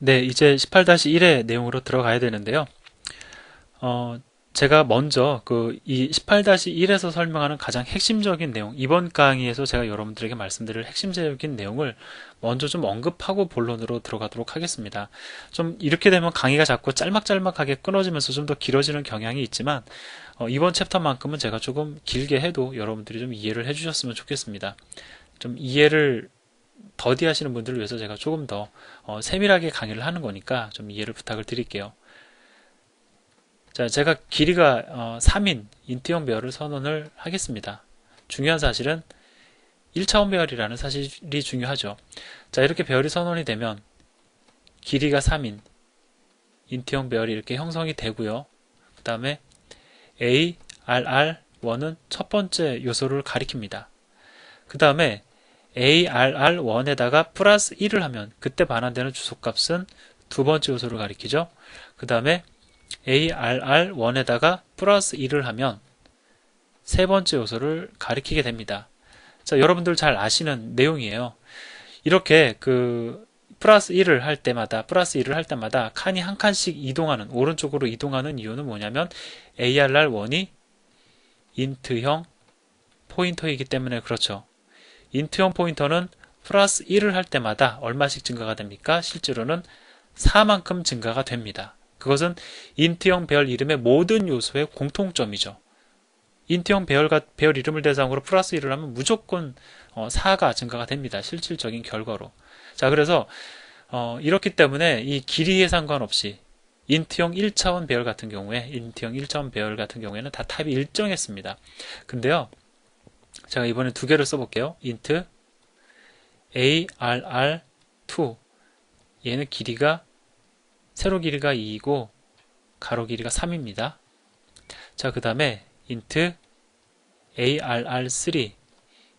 네, 이제 18-1의 내용으로 들어가야 되는데요. 제가 먼저 이 18-1에서 설명하는 가장 핵심적인 내용, 이번 강의에서 제가 여러분들에게 말씀드릴 핵심적인 내용을 먼저 좀 언급하고 본론으로 들어가도록 하겠습니다. 좀 이렇게 되면 강의가 자꾸 짤막짤막하게 끊어지면서 좀 더 길어지는 경향이 있지만, 이번 챕터만큼은 제가 조금 길게 해도 여러분들이 좀 이해를 해주셨으면 좋겠습니다. 좀 이해를 더디하시는 분들을 위해서 제가 조금 더 세밀하게 강의를 하는 거니까 좀 이해를 부탁을 드릴게요. 자, 제가 길이가 3인 인트형 배열을 선언을 하겠습니다. 중요한 사실은 1차원 배열이라는 사실이 중요하죠. 자, 이렇게 배열이 선언이 되면 길이가 3인 인트형 배열이 이렇게 형성이 되고요. 그 다음에 ARR1은 첫 번째 요소를 가리킵니다. 그 다음에 ARR1에다가 플러스 1을 하면 그때 반환되는 주소값은 두 번째 요소를 가리키죠. 그 다음에 ARR1에다가 플러스 1을 하면 세 번째 요소를 가리키게 됩니다. 자, 여러분들 잘 아시는 내용이에요. 이렇게 플러스 1을 할 때마다 칸이 한 칸씩 이동하는, 오른쪽으로 이동하는 이유는 뭐냐면 ARR1이 인트형 포인터이기 때문에 그렇죠. 인트형 포인터는 플러스 1을 할 때마다 얼마씩 증가가 됩니까? 실제로는 4만큼 증가가 됩니다. 그것은 인트형 배열 이름의 모든 요소의 공통점이죠. 인트형 배열 이름을 대상으로 플러스 1을 하면 무조건 4가 증가가 됩니다. 실질적인 결과로. 자, 그래서 이렇기 때문에 이 길이에 상관없이 인트형 1차원 배열 같은 경우에는 다 타입이 일정했습니다. 근데요, 제가 이번에 두 개를 써볼게요. int arr2, 얘는 세로 길이가 2이고 가로 길이가 3입니다. 자, 그 다음에 int arr3,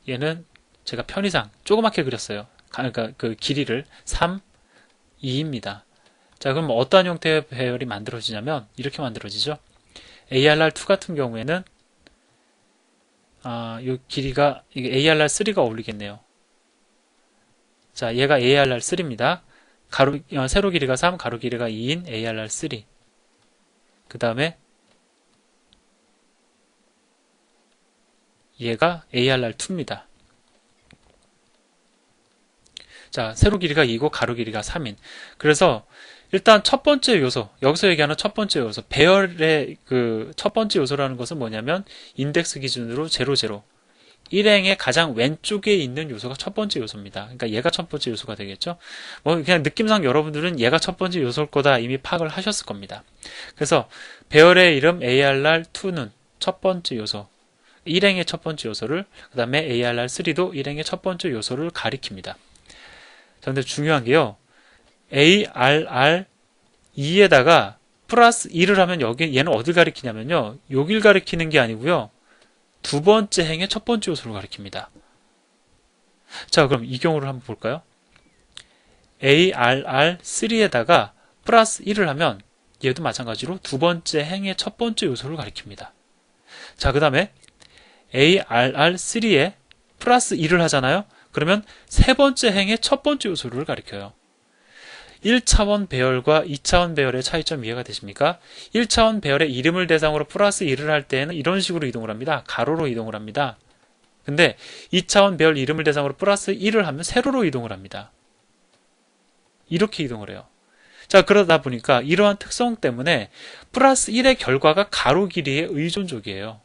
얘는 제가 편의상 조그맣게 그렸어요. 그러니까 그 길이를 3, 2입니다. 자, 그럼 어떠한 형태의 배열이 만들어지냐면 이렇게 만들어지죠. arr2 같은 경우에는 이 길이가 ARR3가 어울리겠네요. 자, 얘가 ARR3입니다. 세로 길이가 3, 가로 길이가 2인 ARR3. 그 다음에 얘가 ARR2입니다. 자, 세로 길이가 2고 가로 길이가 3인. 그래서 일단 첫 번째 요소, 여기서 얘기하는 첫 번째 요소, 배열의 첫 번째 요소라는 것은 뭐냐면 인덱스 기준으로 0, 0. 일행의 가장 왼쪽에 있는 요소가 첫 번째 요소입니다. 그러니까 얘가 첫 번째 요소가 되겠죠. 뭐 그냥 느낌상 여러분들은 얘가 첫 번째 요소일 거다 이미 파악을 하셨을 겁니다. 그래서 배열의 이름 ARR2는 첫 번째 요소, 일행의 첫 번째 요소를, 그 다음에 ARR3도 일행의 첫 번째 요소를 가리킵니다. 자, 근데 중요한 게요. ARR2에다가 플러스 1을 하면 얘는 어딜 가리키냐면요. 여길 가리키는 게 아니고요. 두 번째 행의 첫 번째 요소를 가리킵니다. 자, 그럼 이 경우를 한번 볼까요? ARR3에다가 플러스 1을 하면 얘도 마찬가지로 두 번째 행의 첫 번째 요소를 가리킵니다. 자, 그 다음에 ARR3에 플러스 1을 하잖아요. 그러면 세 번째 행의 첫 번째 요소를 가리켜요. 1차원 배열과 2차원 배열의 차이점 이해가 되십니까? 1차원 배열의 이름을 대상으로 플러스 1을 할 때는 이런 식으로 이동을 합니다. 가로로 이동을 합니다. 근데 2차원 배열 이름을 대상으로 플러스 1을 하면 세로로 이동을 합니다. 이렇게 이동을 해요. 자, 그러다 보니까 이러한 특성 때문에 플러스 1의 결과가 가로 길이에 의존적이에요.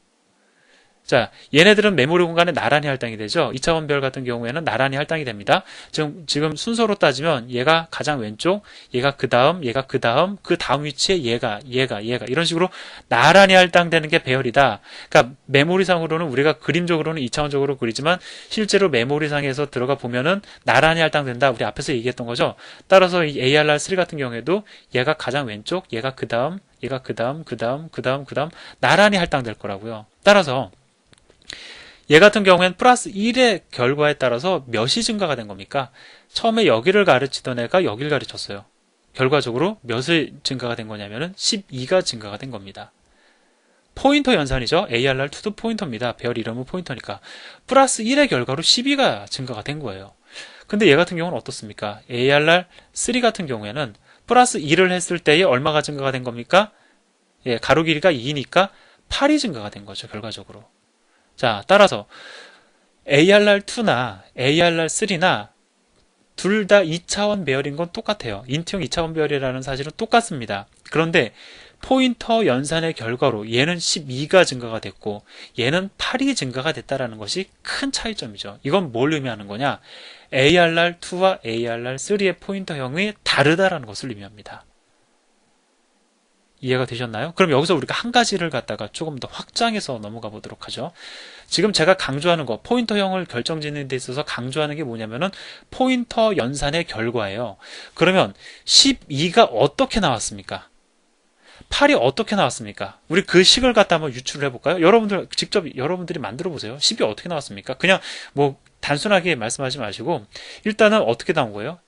자, 얘네들은 메모리 공간에 나란히 할당이 되죠. 2차원 배열 같은 경우에는 나란히 할당이 됩니다. 지금 순서로 따지면 얘가 가장 왼쪽, 얘가 그 다음, 그 다음 위치에 얘가 이런 식으로 나란히 할당되는 게 배열이다. 그러니까 메모리상으로는 우리가 그림적으로는 2차원적으로 그리지만 실제로 메모리상에서 들어가 보면은 나란히 할당된다. 우리 앞에서 얘기했던 거죠. 따라서 이 ARR3 같은 경우에도 얘가 가장 왼쪽, 얘가 그 다음, 그 다음 나란히 할당될 거라고요. 따라서 얘 같은 경우에는 플러스 1의 결과에 따라서 몇이 증가가 된 겁니까? 처음에 여기를 가르치던 애가 여기를 가르쳤어요. 결과적으로 몇이 증가가 된 거냐면은 12가 증가가 된 겁니다. 포인터 연산이죠. ARR2도 포인터입니다. 배열 이름은 포인터니까. 플러스 1의 결과로 12가 증가가 된 거예요. 근데 얘 같은 경우는 어떻습니까? ARR3 같은 경우에는 플러스 2를 했을 때에 얼마가 증가가 된 겁니까? 예, 가로 길이가 2니까 8이 증가가 된 거죠, 결과적으로. 자, 따라서 ARR2나 ARR3나 둘 다 2차원 배열인 건 똑같아요. 인트형 2차원 배열이라는 사실은 똑같습니다. 그런데 포인터 연산의 결과로 얘는 12가 증가가 됐고 얘는 8이 증가가 됐다는 것이 큰 차이점이죠. 이건 뭘 의미하는 거냐? ARR2와 ARR3의 포인터형이 다르다라는 것을 의미합니다. 이해가 되셨나요? 그럼 여기서 우리가 한 가지를 갖다가 조금 더 확장해서 넘어가 보도록 하죠. 지금 제가 강조하는 거, 포인터형을 결정짓는 데 있어서 강조하는 게 뭐냐면은 포인터 연산의 결과예요. 그러면 12가 어떻게 나왔습니까? 8이 어떻게 나왔습니까? 우리 그 식을 갖다 한번 유출을 해볼까요? 여러분들 직접 여러분들이 만들어 보세요. 10이 어떻게 나왔습니까? 그냥 뭐 단순하게 말씀하지 마시고 일단은 어떻게 나온 거예요?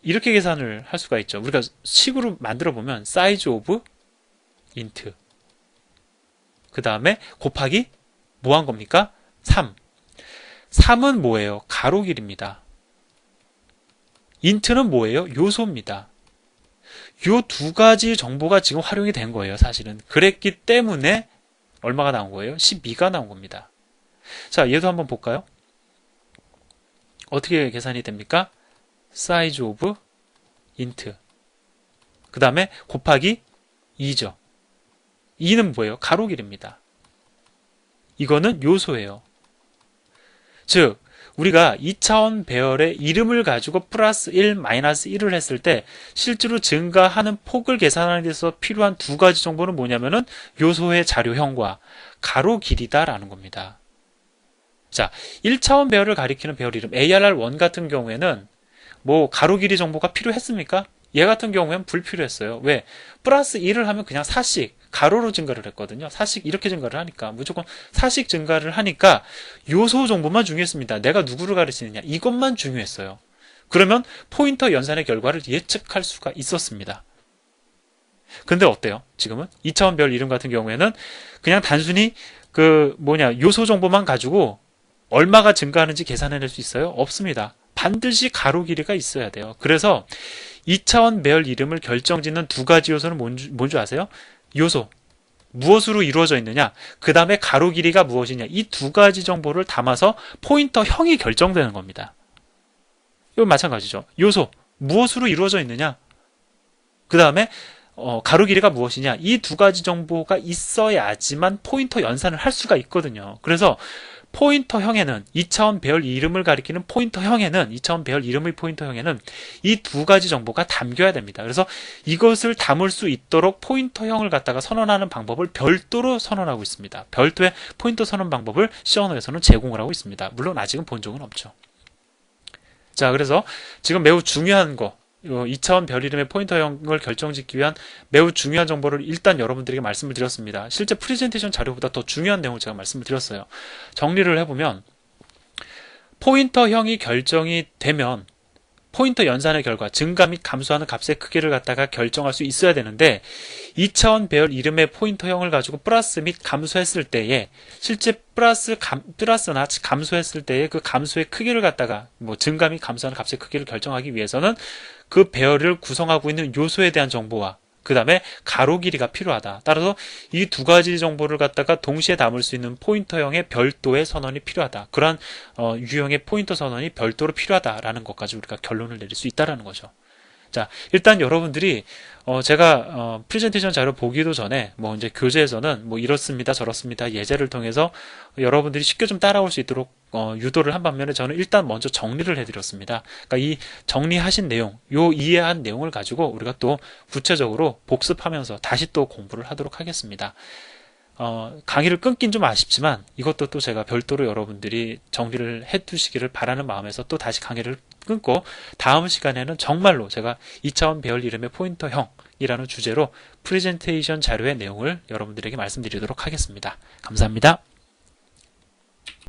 이렇게 계산을 할 수가 있죠. 우리가 식으로 만들어 보면 size of int 그 다음에 곱하기 뭐 한 겁니까? 3. 3은 뭐예요? 가로 길입니다. int는 뭐예요? 요소입니다. 요 두 가지 정보가 지금 활용이 된 거예요. 사실은. 그랬기 때문에 얼마가 나온 거예요? 12가 나온 겁니다. 자, 얘도 한번 볼까요? 어떻게 계산이 됩니까? size of int 그 다음에 곱하기 2죠. 2는 뭐예요? 가로 길입니다. 이거는 요소예요. 즉 우리가 2차원 배열의 이름을 가지고 플러스 1, 마이너스 1을 했을 때 실제로 증가하는 폭을 계산하는 데 있어서 필요한 두 가지 정보는 뭐냐면은 요소의 자료형과 가로 길이다라는 겁니다. 자, 1차원 배열을 가리키는 배열 이름 ARR1 같은 경우에는 뭐 가로 길이 정보가 필요했습니까? 얘 같은 경우에는 불필요했어요. 왜? 플러스 1을 하면 그냥 4씩 가로로 증가를 했거든요. 4씩 이렇게 증가를 하니까 무조건 4씩 증가를 하니까 요소 정보만 중요했습니다. 내가 누구를 가르치느냐 이것만 중요했어요. 그러면 포인터 연산의 결과를 예측할 수가 있었습니다. 근데 어때요? 지금은 2차원 별 이름 같은 경우에는 그냥 단순히 요소 정보만 가지고 얼마가 증가하는지 계산해낼 수 있어요? 없습니다. 반드시 가로 길이가 있어야 돼요. 그래서 2차원 배열 이름을 결정짓는 두 가지 요소는 뭔지 아세요? 요소. 무엇으로 이루어져 있느냐? 그 다음에 가로 길이가 무엇이냐? 이 두 가지 정보를 담아서 포인터형이 결정되는 겁니다. 이건 마찬가지죠. 요소. 무엇으로 이루어져 있느냐? 그 다음에 가로 길이가 무엇이냐? 이 두 가지 정보가 있어야지만 포인터 연산을 할 수가 있거든요. 그래서 포인터형에는 2차원 배열 이름을 가리키는 포인터형에는 2차원 배열 이름의 포인터형에는 이 두 가지 정보가 담겨야 됩니다. 그래서 이것을 담을 수 있도록 포인터형을 갖다가 선언하는 방법을 별도로 선언하고 있습니다. 별도의 포인터 선언 방법을 C 언어에서는 제공을 하고 있습니다. 물론 아직은 본 적은 없죠. 자, 그래서 지금 매우 중요한 거 2차원 별 이름의 포인터형을 결정짓기 위한 매우 중요한 정보를 일단 여러분들에게 말씀을 드렸습니다. 실제 프레젠테이션 자료보다 더 중요한 내용을 제가 말씀을 드렸어요. 정리를 해보면 포인터형이 결정이 되면 포인터 연산의 결과 증가 및 감소하는 값의 크기를 갖다가 결정할 수 있어야 되는데 2차원 배열 이름의 포인터형을 가지고 플러스 및 감소했을 때에 실제 플러스나 감소했을 때의 그 감소의 크기를 갖다가 증가 및 감소하는 값의 크기를 결정하기 위해서는 그 배열을 구성하고 있는 요소에 대한 정보와 그 다음에 가로 길이가 필요하다. 따라서 이 두 가지 정보를 갖다가 동시에 담을 수 있는 포인터형의 별도의 선언이 필요하다. 그러한 유형의 포인터 선언이 별도로 필요하다라는 것까지 우리가 결론을 내릴 수 있다라는 거죠. 자, 일단 여러분들이 제가 프레젠테이션 자료 보기도 전에 이제 교재에서는 이렇습니다, 저렇습니다 예제를 통해서 여러분들이 쉽게 좀 따라올 수 있도록 유도를 한 반면에 저는 일단 먼저 정리를 해드렸습니다. 그러니까 이 정리하신 내용, 이해한 내용을 가지고 우리가 또 구체적으로 복습하면서 다시 또 공부를 하도록 하겠습니다. 강의를 끊긴 좀 아쉽지만 이것도 또 제가 별도로 여러분들이 정리를 해두시기를 바라는 마음에서 또 다시 강의를 끊고 다음 시간에는 정말로 제가 2차원 배열 이름의 포인터형이라는 주제로 프레젠테이션 자료의 내용을 여러분들에게 말씀드리도록 하겠습니다. 감사합니다.